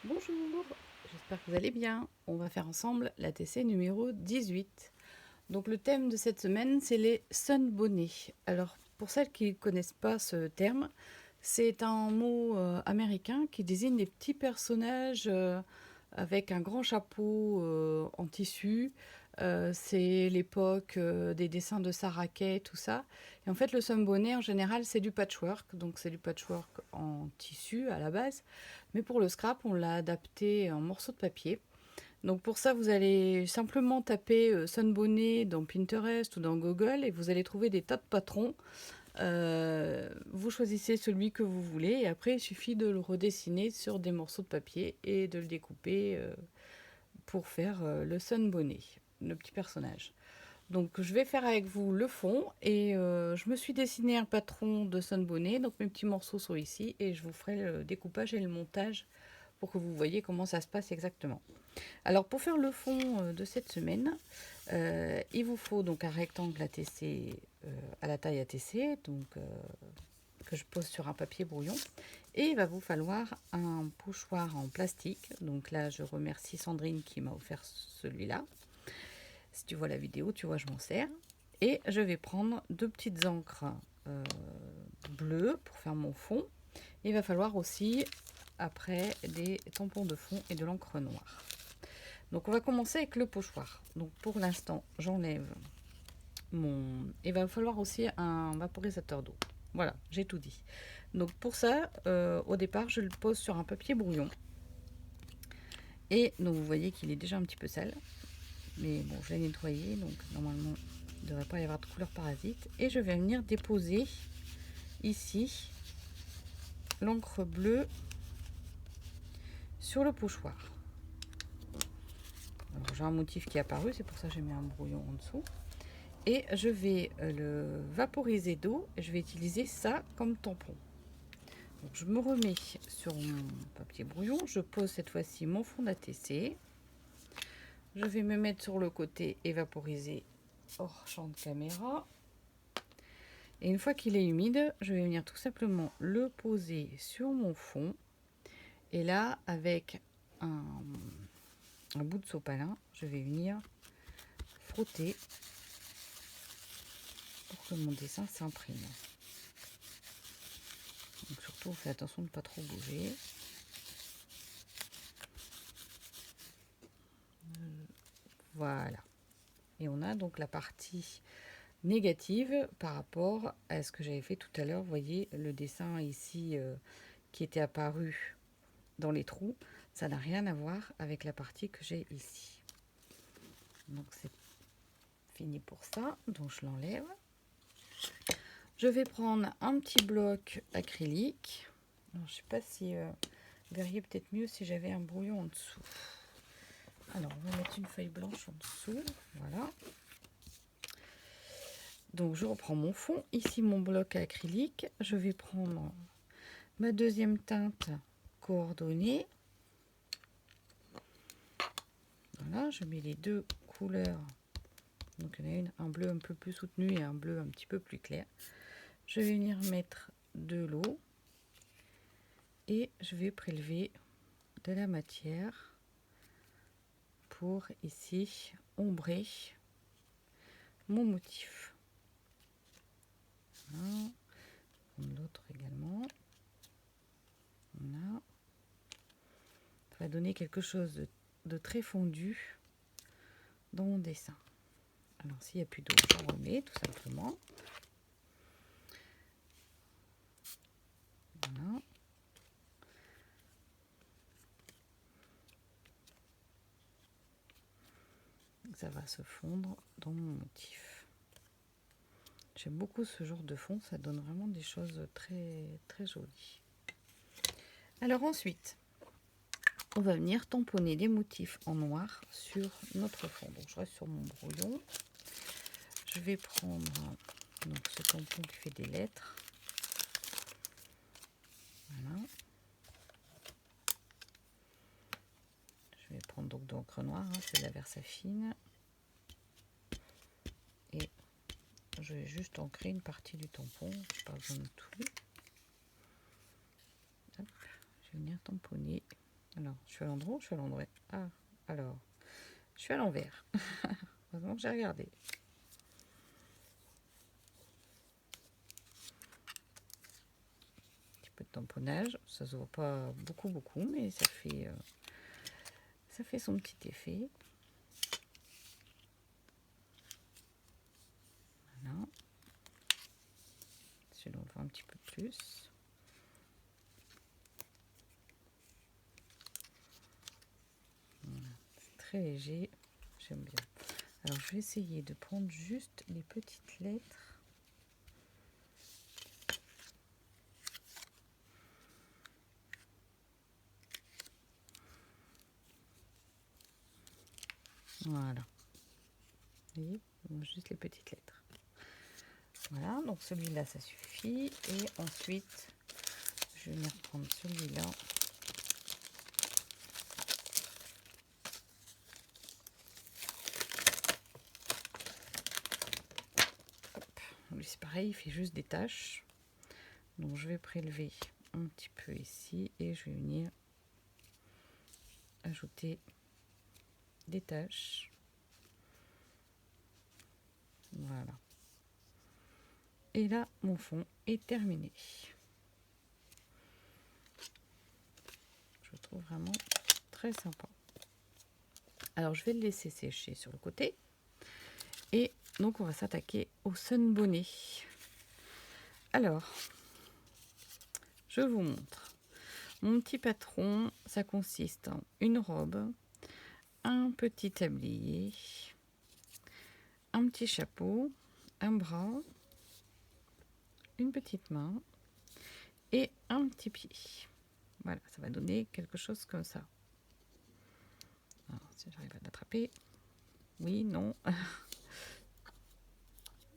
Bonjour, j'espère que vous allez bien. On va faire ensemble la TC numéro 18. Donc le thème de cette semaine, c'est les sunbonnets. Alors pour celles qui ne connaissent pas ce terme, c'est un mot américain qui désigne des petits personnages avec un grand chapeau en tissu. C'est l'époque des dessins de Sarah Kay, tout ça. Et en fait, le sunbonnet, en général, c'est du patchwork. Donc c'est du patchwork en tissu à la base. Mais pour le scrap, on l'a adapté en morceaux de papier. Donc pour ça, vous allez simplement taper sunbonnet dans Pinterest ou dans Google et vous allez trouver des tas de patrons. Vous choisissez celui que vous voulez et après il suffit de le redessiner sur des morceaux de papier et de le découper pour faire le sunbonnet, le petit personnage. Donc je vais faire avec vous le fond et je me suis dessiné un patron de sunbonnet, donc mes petits morceaux sont ici et je vous ferai le découpage et le montage pour que vous voyez comment ça se passe exactement. Alors pour faire le fond de cette semaine, il vous faut donc un rectangle ATC à la taille ATC, donc que je pose sur un papier brouillon. Et il va vous falloir un pochoir en plastique. Donc là, je remercie Sandrine qui m'a offert celui-là. Si tu vois la vidéo, tu vois, je m'en sers. Et je vais prendre deux petites encres bleues pour faire mon fond. Il va falloir aussi, après, des tampons de fond et de l'encre noire. Donc on va commencer avec le pochoir. Donc pour l'instant, j'enlève mon... Il va falloir aussi un vaporisateur d'eau. Voilà, j'ai tout dit. Donc pour ça, au départ, je le pose sur un papier brouillon. Et donc vous voyez qu'il est déjà un petit peu sale. Mais bon, je l'ai nettoyé, donc normalement, il ne devrait pas y avoir de couleur parasite. Et je vais venir déposer ici l'encre bleue sur le pochoir. J'ai un motif qui est apparu, c'est pour ça que j'ai mis un brouillon en dessous. Et je vais le vaporiser d'eau. Je vais utiliser ça comme tampon. Donc je me remets sur mon papier brouillon. Je pose cette fois-ci mon fond d'ATC. Je vais me mettre sur le côté et vaporiser hors champ de caméra. Et une fois qu'il est humide, je vais venir tout simplement le poser sur mon fond. Et là, avec un bout de sopalin, je vais venir frotter pour que mon dessin s'imprime. Donc surtout, on fait attention de ne pas trop bouger. Voilà. Et on a donc la partie négative par rapport à ce que j'avais fait tout à l'heure. Vous voyez le dessin ici qui était apparu dans les trous. Ça n'a rien à voir avec la partie que j'ai ici. Donc c'est fini pour ça. Donc je l'enlève. Je vais prendre un petit bloc acrylique. Alors, je ne sais pas si vous verriez peut-être mieux si j'avais un brouillon en dessous. Alors on va mettre une feuille blanche en dessous. Voilà. Donc je reprends mon fond, ici mon bloc acrylique, je vais prendre ma deuxième teinte coordonnée. Voilà, je mets les deux couleurs. Donc il y en a une, un bleu un peu plus soutenu et un bleu un petit peu plus clair. Je vais venir mettre de l'eau et je vais prélever de la matière pour ici ombrer mon motif. Voilà. L'autre également. Voilà. Ça va donner quelque chose de très fondu dans mon dessin. Alors s'il n'y a plus d'eau, je remets tout simplement. Voilà. Ça va se fondre dans mon motif. J'aime beaucoup ce genre de fond, ça donne vraiment des choses très très jolies. Alors ensuite, on va venir tamponner des motifs en noir sur notre fond. Donc je reste sur mon brouillon. Je vais prendre donc ce tampon qui fait des lettres. Voilà. Je vais prendre donc de l'encre noire, hein, c'est de la Versafine. Et je vais juste ancrer une partie du tampon, je n'ai pas besoin de tout. Hop, je vais venir tamponner. Alors je suis à l'endroit ou je suis à l'endroit? Ah, alors, je suis à l'envers. Heureusement que j'ai regardé. Un petit peu de tamponnage. Ça se voit pas beaucoup, mais ça fait son petit effet. Voilà. Celui-là, on le voit un petit peu plus. Voilà. C'est très léger. J'aime bien. Alors, je vais essayer de prendre juste les petites lettres. Voilà. Vous voyez, juste les petites lettres. Voilà, donc celui-là, ça suffit. Et ensuite, je vais venir prendre celui-là. Lui, c'est pareil, il fait juste des taches. Donc, je vais prélever un petit peu ici et je vais venir ajouter des taches. Voilà. Et là, mon fond est terminé. Je le trouve vraiment très sympa. Alors, je vais le laisser sécher sur le côté. Et donc, on va s'attaquer au sun bonnet. Alors, je vous montre. Mon petit patron, ça consiste en une robe, un petit tablier, un petit chapeau, un bras, une petite main et un petit pied. Voilà, ça va donner quelque chose comme ça. Alors, si j'arrive à l'attraper. Oui, non.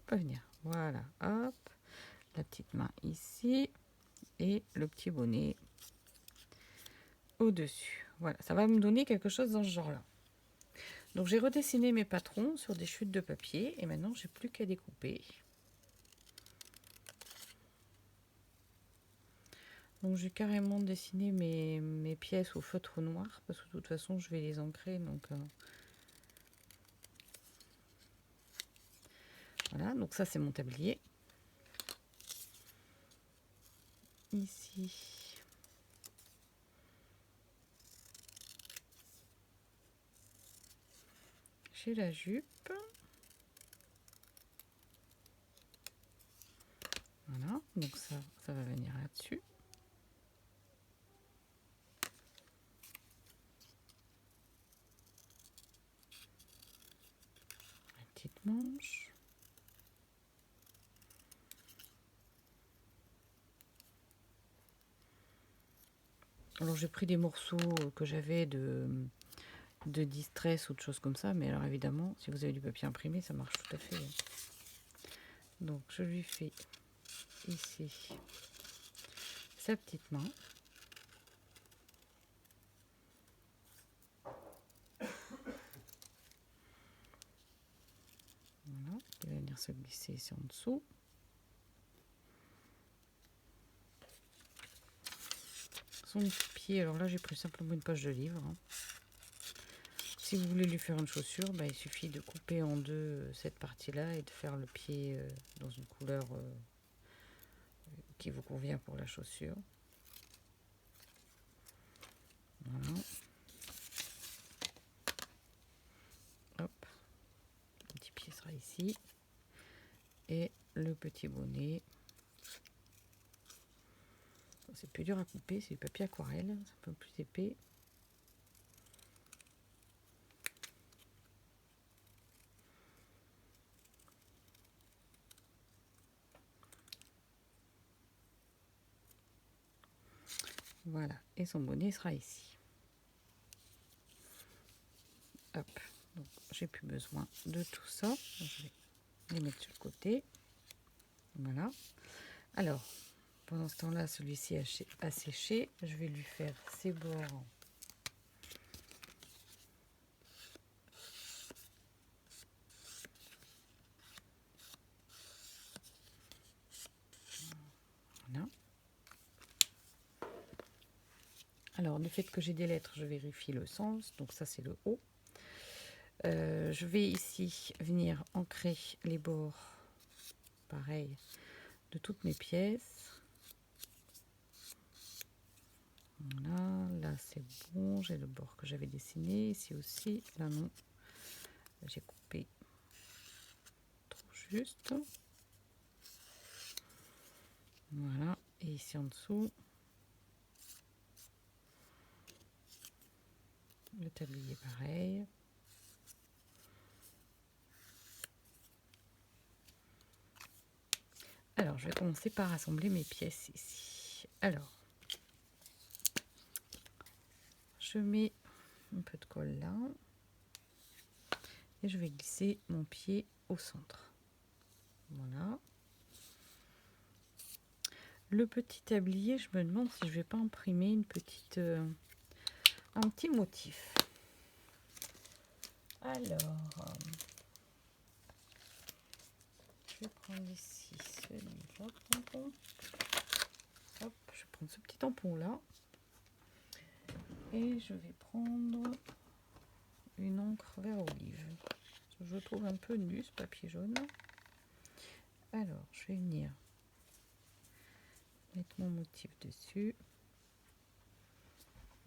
Pas venir. Voilà, hop. La petite main ici. Et le petit bonnet au-dessus. Voilà, ça va me donner quelque chose dans ce genre-là. Donc, j'ai redessiné mes patrons sur des chutes de papier. Et maintenant, j'ai plus qu'à découper. Donc, j'ai carrément dessiné mes pièces au feutre noir. Parce que de toute façon, je vais les ancrer. Donc, voilà, donc ça, c'est mon tablier. Ici, j'ai la jupe. Voilà, donc ça va venir là-dessus. La petite manche. Alors j'ai pris des morceaux que j'avais de distress ou de choses comme ça, mais alors évidemment, si vous avez du papier imprimé, ça marche tout à fait. Donc je lui fais ici sa petite main. Voilà, il va venir se glisser ici en dessous. Son petit pied, alors là j'ai pris simplement une page de livre. Si vous voulez lui faire une chaussure, bah, il suffit de couper en deux cette partie-là et de faire le pied dans une couleur qui vous convient pour la chaussure. Voilà. Hop. Le petit pied sera ici. Et le petit bonnet. C'est plus dur à couper, c'est du papier aquarelle, c'est un peu plus épais. Voilà, et son bonnet sera ici. Hop, donc j'ai plus besoin de tout ça. Je vais les mettre sur le côté. Voilà. Alors, pendant ce temps-là, celui-ci a séché. Je vais lui faire ses bords. Voilà. Alors, du fait que j'ai des lettres, je vérifie le sens. Donc ça, c'est le O. Je vais ici venir ancrer les bords, pareil, de toutes mes pièces. Voilà, là c'est bon, j'ai le bord que j'avais dessiné, ici aussi, là non, j'ai coupé trop juste. Voilà, et ici en dessous, le tablier pareil. Alors, je vais commencer par assembler mes pièces ici. Alors, je mets un peu de colle là. Et je vais glisser mon pied au centre. Voilà. Le petit tablier, je me demande si je vais pas imprimer une petite, un petit motif. Alors, je vais prendre ici celui-là, tampon. Hop, je vais prendre ce petit tampon là. Et je vais prendre une encre vert olive. Je trouve un peu nu ce papier jaune. Alors, je vais venir mettre mon motif dessus.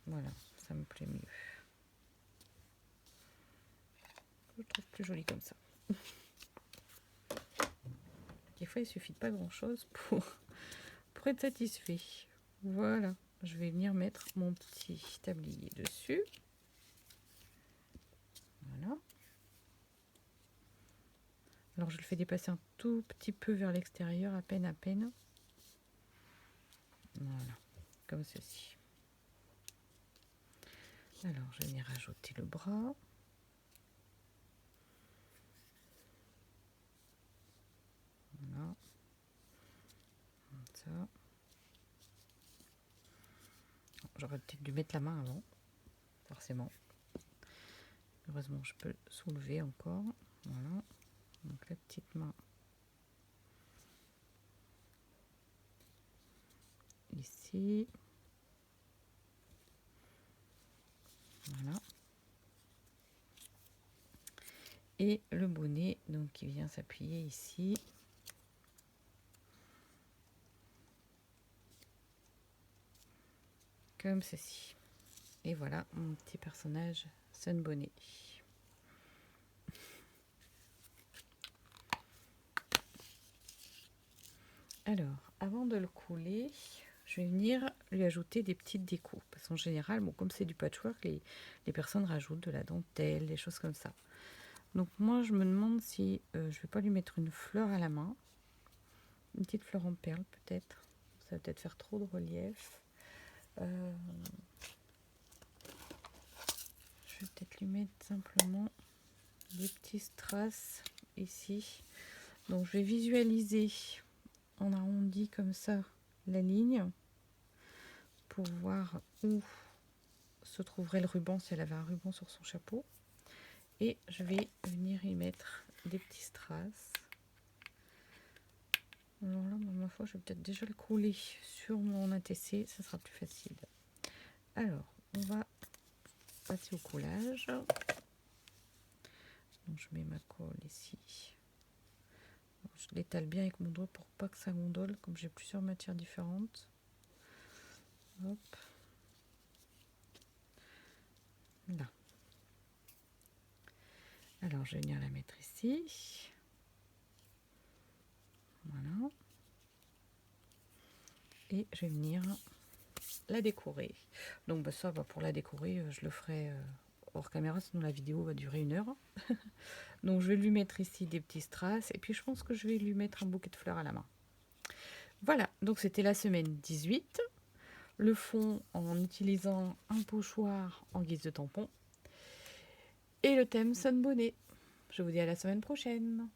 Voilà, ça me plaît mieux. Je le trouve plus joli comme ça. Des fois, il suffit de pas grand-chose pour être satisfait. Voilà, je vais venir mettre mon petit tablier dessus. Voilà. Alors, je le fais dépasser un tout petit peu vers l'extérieur, à peine, à peine. Voilà, comme ceci. Alors, je vais venir rajouter le bras. Voilà. Comme ça. J'aurais peut-être dû mettre la main avant, forcément. Heureusement, je peux soulever encore. Voilà. Donc, la petite main ici. Voilà. Et le bonnet, donc, qui vient s'appuyer ici. Comme ceci. Et voilà mon petit personnage Sun Bonnet. Alors, avant de le couler, je vais venir lui ajouter des petites décos. Parce qu'en général, bon, comme c'est du patchwork, les personnes rajoutent de la dentelle, des choses comme ça. Donc moi, je me demande si je vais pas lui mettre une fleur à la main. Une petite fleur en perles peut-être. Ça va peut-être faire trop de relief. Je vais peut-être lui mettre simplement des petits strass ici. Donc je vais visualiser en arrondi comme ça la ligne pour voir où se trouverait le ruban si elle avait un ruban sur son chapeau. Et je vais venir y mettre des petits strass. Alors là, ma foi, je vais peut-être déjà le couler sur mon ATC, ça sera plus facile. Alors, on va passer au coulage. Donc, je mets ma colle ici. Je l'étale bien avec mon doigt pour pas que ça gondole, comme j'ai plusieurs matières différentes. Hop. Là. Alors, je vais venir la mettre ici. Voilà. Et je vais venir la décorer. Donc, bah, ça, pour la décorer, je le ferai hors caméra, sinon la vidéo va durer 1 heure. Donc, je vais lui mettre ici des petits strass. Et puis, je pense que je vais lui mettre un bouquet de fleurs à la main. Voilà, donc c'était la semaine 18. Le fond en utilisant un pochoir en guise de tampon. Et le thème Sun Bonnet. Je vous dis à la semaine prochaine.